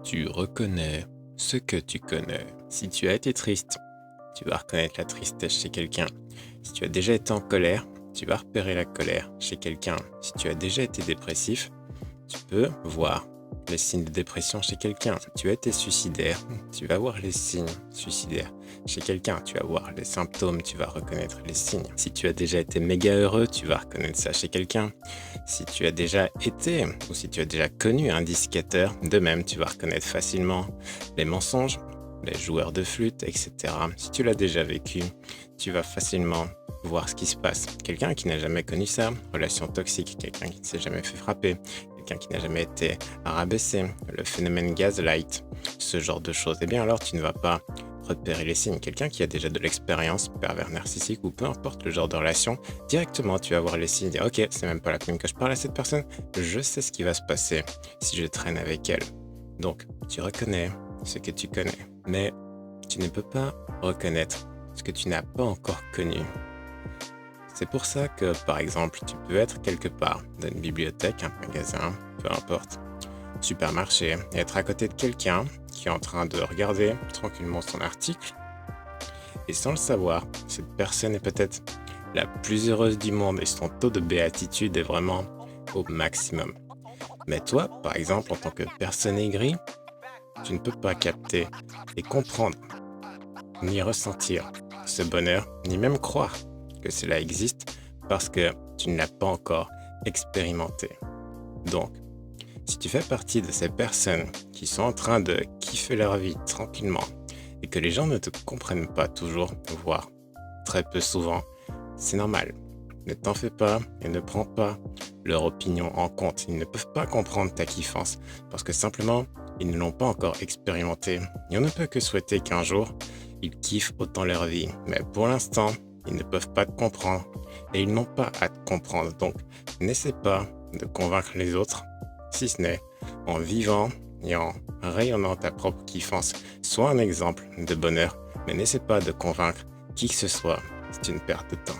Tu reconnais ce que tu connais. Si tu as été triste, tu vas reconnaître la tristesse chez quelqu'un. Si tu as déjà été en colère, tu vas repérer la colère chez quelqu'un. Si tu as déjà été dépressif, tu peux voir les signes de dépression chez quelqu'un. Si tu as été suicidaire, tu vas voir les signes suicidaires chez quelqu'un. Tu vas voir les symptômes, tu vas reconnaître les signes. Si tu as déjà été méga heureux, tu vas reconnaître ça chez quelqu'un. Si tu as déjà été ou si tu as déjà connu un indicateur, de même, tu vas reconnaître facilement les mensonges, les joueurs de flûte, etc. Si tu l'as déjà vécu, tu vas facilement voir ce qui se passe. Quelqu'un qui n'a jamais connu ça, relation toxique, quelqu'un qui ne s'est jamais fait frapper, quelqu'un qui n'a jamais été rabaissé, le phénomène gaslight, ce genre de choses, eh bien alors tu ne vas pas repérer les signes. Quelqu'un qui a déjà de l'expérience, pervers narcissique ou peu importe le genre de relation, directement tu vas voir les signes et dire ok, c'est même pas la peine que je parle à cette personne, je sais ce qui va se passer si je traîne avec elle. Donc tu reconnais ce que tu connais, mais tu ne peux pas reconnaître ce que tu n'as pas encore connu. C'est pour ça que, par exemple, tu peux être quelque part, dans une bibliothèque, un magasin, peu importe, supermarché, et être à côté de quelqu'un qui est en train de regarder tranquillement son article, et sans le savoir, cette personne est peut-être la plus heureuse du monde et son taux de béatitude est vraiment au maximum. Mais toi, par exemple, en tant que personne aigrie, tu ne peux pas capter et comprendre, ni ressentir ce bonheur, ni même croire que cela existe parce que tu ne l'as pas encore expérimenté. Donc, si tu fais partie de ces personnes qui sont en train de kiffer leur vie tranquillement et que les gens ne te comprennent pas toujours, voire très peu souvent, c'est normal. Ne t'en fais pas et ne prends pas leur opinion en compte. Ils ne peuvent pas comprendre ta kiffance parce que simplement, ils ne l'ont pas encore expérimenté. Et on ne peut que souhaiter qu'un jour, ils kiffent autant leur vie. Mais pour l'instant, ils ne peuvent pas te comprendre et ils n'ont pas à te comprendre. Donc, n'essaie pas de convaincre les autres, si ce n'est en vivant et en rayonnant ta propre kiffance. Sois un exemple de bonheur, mais n'essaie pas de convaincre qui que ce soit. C'est une perte de temps.